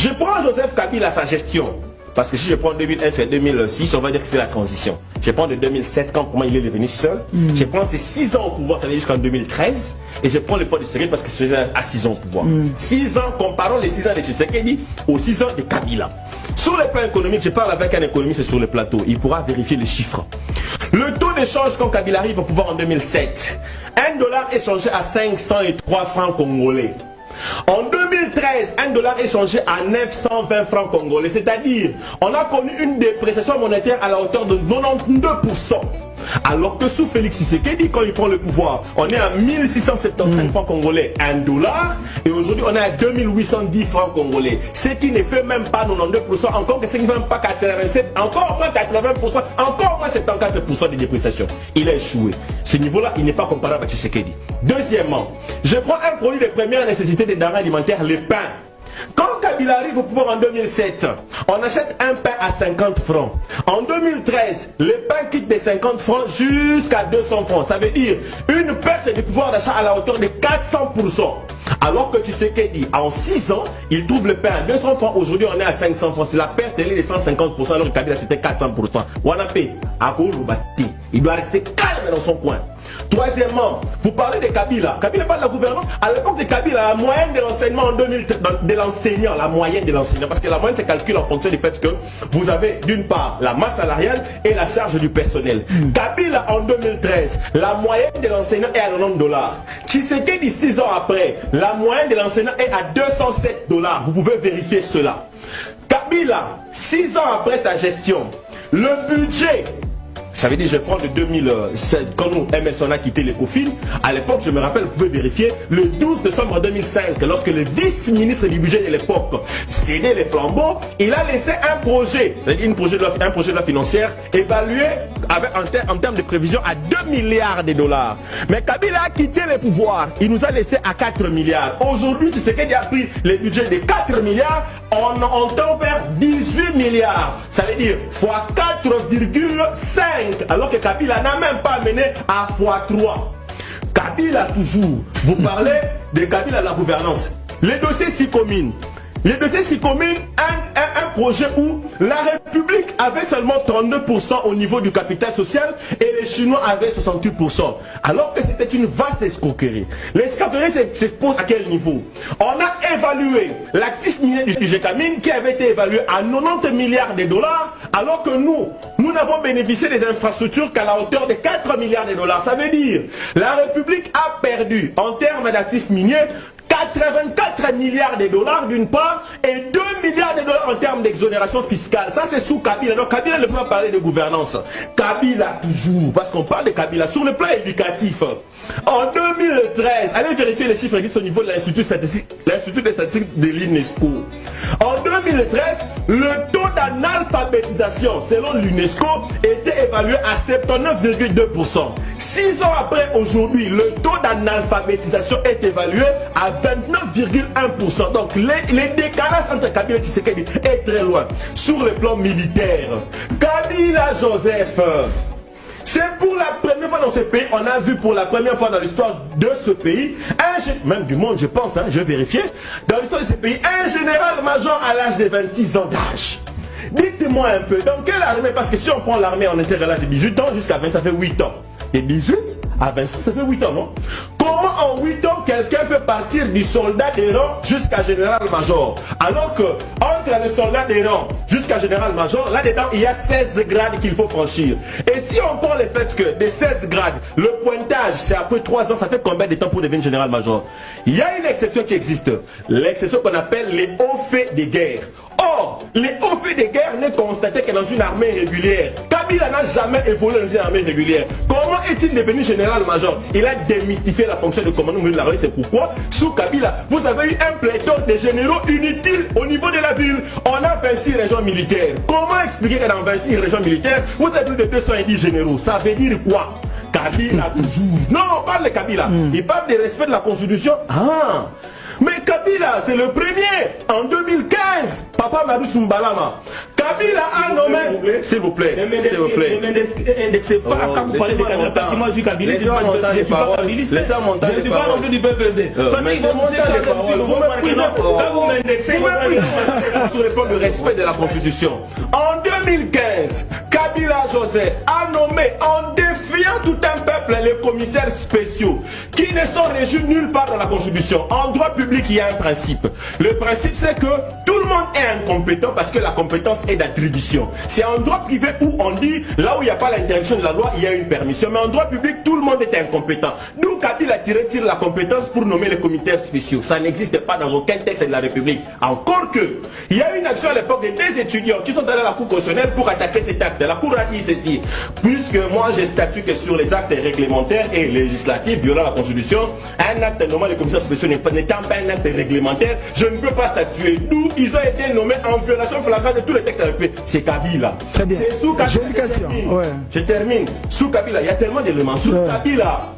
Je prends Joseph Kabila à sa gestion. Parce que si je prends 2001 et 2006, on va dire que c'est la transition. Je prends de 2007, quand comment il est devenu seul. Je prends ses 6 ans au pouvoir, ça veut dire jusqu'en 2013. Et je prends le poids de Tshisekedi parce que c'est à 6 ans au pouvoir. 6 ans, comparons les 6 ans de Tshisekedi aux 6 ans de Kabila. Sur le plan économique, je parle avec un économiste sur le plateau. Il pourra vérifier les chiffres. Le taux d'échange quand Kabila arrive au pouvoir en 2007, $1 échangé à 503 francs congolais. En 2013, $1 échangé à 920 francs congolais, c'est-à-dire on a connu une dépréciation monétaire à la hauteur de 92%. Alors que sous Félix Tshisekedi, quand il prend le pouvoir, on est à 1675 francs congolais, $1, et aujourd'hui on est à 2810 francs congolais. Ce qui ne fait même pas 92%, encore que ce qui ne fait même pas 87%, encore moins 80%, encore moins 74% de dépréciation. Il a échoué. Ce niveau-là, il n'est pas comparable à Tshisekedi. Deuxièmement, je prends un produit de première nécessité des denrées alimentaires, le pain. Quand Kabila arrive au pouvoir en 2007, on achète un pain à 50 francs. En 2013, le pain quitte des 50 francs jusqu'à 200 francs. Ça veut dire une perte du pouvoir d'achat à la hauteur de 400%. Alors que Tshisekedi, en 6 ans, il trouve le pain à 200 francs. Aujourd'hui, on est à 500 francs. C'est la perte, elle est de 150%. Alors que Kabila, c'était 400%. Wanapé, il doit rester calme dans son coin. Troisièmement, vous parlez de Kabila. Kabila parle de la gouvernance. À l'époque de Kabila, la moyenne de l'enseignement en 2000, de l'enseignant, la moyenne de l'enseignant, parce que la moyenne se calcule en fonction du fait que vous avez d'une part la masse salariale et la charge du personnel. Kabila en 2013, la moyenne de l'enseignant est à $90. Tshisekedi 6 ans après, la moyenne de l'enseignant est à $207. Vous pouvez vérifier cela. Kabila, 6 ans après sa gestion, le budget, ça veut dire, je prends de 2007, quand nous, Emerson a quitté l'ECOFIN, à l'époque, je me rappelle, vous pouvez vérifier, le 12 décembre 2005, lorsque le vice-ministre du budget de l'époque cédait les flambeaux, il a laissé un projet, c'est-à-dire un projet de loi financière, évalué en termes de prévision à 2 milliards de dollars. Mais Kabila a quitté le pouvoir, il nous a laissé à 4 milliards. Aujourd'hui, tu sais qu'il a pris le budget de 4 milliards, on entend faire 18 milliards. Ça veut dire, fois 4,5. Alors que Kabila n'a même pas mené à x3. Kabila toujours. Vous parlez de Kabila la gouvernance. Les dossiers SICOMINE. Les dossiers SICOMINE, un projet où la République avait seulement 32% au niveau du capital social et les Chinois avaient 68%. Alors que c'était une vaste escroquerie. L'escroquerie se pose à quel niveau? On a évalué l'actif minier du Gécamine qui avait été évalué à 90 milliards de dollars, alors que nous n'avons bénéficié des infrastructures qu'à la hauteur de 4 milliards de dollars. Ça veut dire la République a perdu en termes d'actifs miniers 84 milliards de dollars d'une part et 2 milliards de dollars en termes d'exonération fiscale. Ça c'est sous Kabila. Donc Kabila ne peut pas parler de gouvernance. Kabila toujours, parce qu'on parle de Kabila sur le plan éducatif. En 2013, allez vérifier les chiffres existent au niveau de l'Institut des statistiques de l'UNESCO. En 2013, le taux d'analphabétisation selon l'UNESCO était évalué à 79,2%. 6 ans après aujourd'hui, le taux d'analphabétisation est évalué à 29,1%. Donc les décalages entre Kabila et Tshisekedi est très loin. Sur le plan militaire, Kabila Joseph, c'est pour la première fois dans ce pays, on a vu pour la première fois dans l'histoire de ce pays, même du monde je pense, je vais vérifier, dans l'histoire de ce pays, un général-major à l'âge de 26 ans d'âge. Dites-moi un peu, dans quelle armée, parce que si on prend l'armée en interne à l'âge de 18 ans jusqu'à 20, ça fait 8 ans. De 18 à 26, ça fait 8 ans, non? Comment en 8 ans quelqu'un peut partir du soldat des rangs jusqu'à général-major? Alors que entre le soldat des rangs jusqu'à général-major, là-dedans, il y a 16 grades qu'il faut franchir. Et si on prend le fait que des 16 grades, le pointage, c'est après 3 ans, ça fait combien de temps pour devenir général-major? Il y a une exception qui existe. L'exception qu'on appelle les hauts faits de guerre. Or, les hauts faits de guerre n'est constaté que dans une armée régulière. Kabila n'a jamais évolué dans une armée régulière. Comment est-il devenu général-major? Il a démystifié la fonction de commandant de l'armée. C'est pourquoi, sous Kabila, vous avez eu un pléthore de généraux inutiles au niveau de la ville. On a 26 régions militaires. Comment expliquer que dans 26 régions militaires, vous avez plus de 210 généraux? Ça veut dire quoi? Kabila toujours. Non, on parle de Kabila. Il parle du respect de la Constitution. Ah! Mais Kabila, c'est le premier. En 2015, Papa Marius Mbalama. Kabila a nommé... S'il vous plaît, s'il vous plaît. Ne m'indexez pas quand vous parlez de Kabila, parce que moi je suis kabiliste, je ne suis pas kabiliste. Je ne suis pas non plus du PPD. Parce qu'ils vont montrer ça depuis quand vous m'indexez, sur le plan de respect de la Constitution. En 2015, Kabila Joseph a nommé en défiant tout un peuple les commissaires spéciaux qui ne sont régis nulle part dans la Constitution. En droit public, il y a un principe. Le principe, c'est que tout le monde est incompétent parce que la compétence est d'attribution. C'est en droit privé où on dit, là où il n'y a pas l'interdiction de la loi, il y a une permission. Mais en droit public, tout le monde est incompétent. D'où Kabila tire la compétence pour nommer les commissaires spéciaux. Ça n'existe pas dans aucun texte de la République. Encore que, il y a une action à l'époque de deux étudiants qui sont allés à la Cour constitutionnelle pour attaquer cet acte. La Cour a dit ceci: puisque moi j'ai statué que sur les actes réglementaires et législatifs violant la Constitution, un acte nommant les commissaires spéciaux n'étant pas un acte réglementaire, je ne peux pas statuer. D'où ils ont été nommés en violation flagrante de tous les textes de la République. C'est Kabila. Très bien. C'est sous Kabila. Je termine. Sous Kabila, il y a tellement d'éléments. Sous Kabila,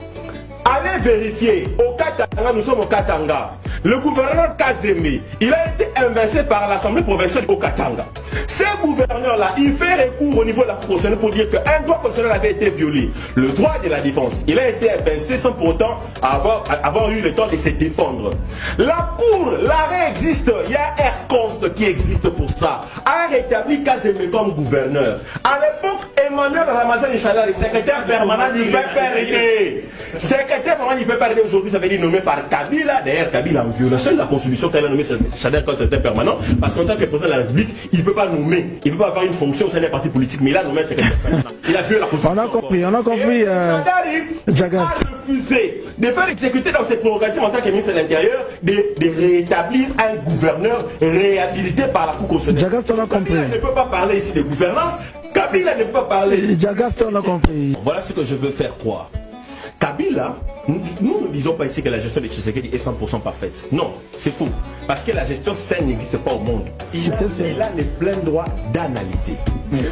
allez vérifier. Au Katanga, nous sommes au Katanga. Le gouverneur Kazemi, il a été invincé par l'Assemblée provinciale au Katanga. Ce gouverneur-là, il fait recours au niveau de la Cour constitutionnelle pour dire qu'un droit constitutionnel avait été violé. Le droit de la défense. Il a été invincé sans pour autant avoir eu le temps de se défendre. La Cour, l'arrêt existe. Il y a Air Const qui existe pour ça. A rétabli Kazemi comme gouverneur. À l'époque, Emmanuel Ramazani Chalari, secrétaire permanent du PPRD. Secrétaire permanent du PPRD aujourd'hui, ça veut dire nommé par Kabila. D'ailleurs, Kabila en violation de la Constitution qu'elle a nommé Chalari comme secrétaire permanent. Parce qu'en tant que président de la République, il ne peut pas nommer, il ne peut pas avoir une fonction au sein des partis politiques, mais il a nommé un secrétaire permanent. Il a violé la Constitution. On a compris. Chalari a refusé de faire exécuter dans ses prérogatives en tant que ministre de l'Intérieur de rétablir un gouverneur réhabilité par la Cour constitutionnelle. Kabila ne peut pas parler ici de gouvernance. Kabila ne peut pas parler. On a compris. Voilà ce que je veux faire croire. Kabila, nous ne disons pas ici que la gestion de Tshisekedi est 100% parfaite. Non, c'est faux. Parce que la gestion saine n'existe pas au monde. Il a le plein droit d'analyser.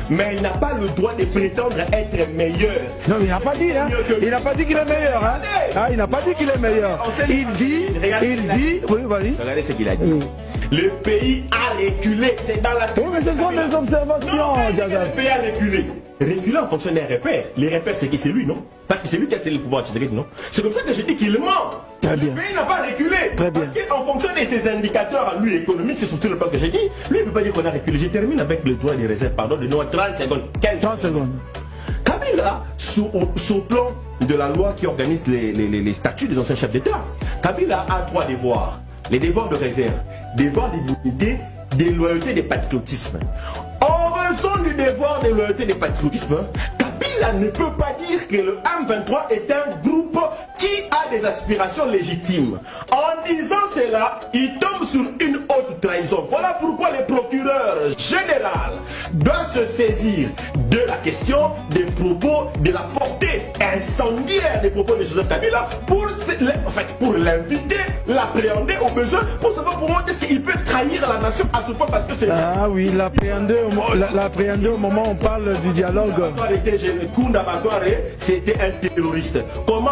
Mais il n'a pas le droit de prétendre être meilleur. Non, mais il n'a pas dit, hein. Il n'a pas dit qu'il est meilleur, hein. Ah, il n'a pas dit qu'il est meilleur. Il dit, oui, vas-y. Regardez ce qu'il a dit. Le pays a reculé. C'est dans la... Oui, mais ce sont des observations, Jagas. Le pays a reculé. Reculer en fonction des repères. Les repères, c'est qui? C'est lui, non? Parce que c'est lui qui a cédé le pouvoir à Tshisekedi, non? C'est comme ça que je dis qu'il ment. Très bien. Le pays n'a pas reculé. Très bien. Parce qu'en fonction de ses indicateurs à lui économiques, c'est surtout le plan que j'ai dit. Lui, il ne peut pas dire qu'on a reculé. Je termine avec le droit des réserves. Pardon, de nous 30 secondes. 30 secondes. Kabila, sous le plan de la loi qui organise les statuts des anciens chefs d'État, Kabila a 3 devoirs. Les devoirs de réserve, devoirs de dignité, de loyauté, de patriotisme. En raison du devoir de loyauté et de patriotisme, Kabila ne peut pas dire que le M23 est un groupe qui a des aspirations légitimes. En disant cela, il tombe sur une haute trahison. Voilà pourquoi le procureur général doit se saisir de la question des propos, de la portée incendiaire des propos de Joseph Kabila pour l'inviter, l'appréhender au besoin, pour savoir pour moi qu'est-ce qu'il peut trahir la nation à ce point parce que c'est... Ah oui, l'appréhender au moment où on parle du dialogue. C'était un terroriste. Comment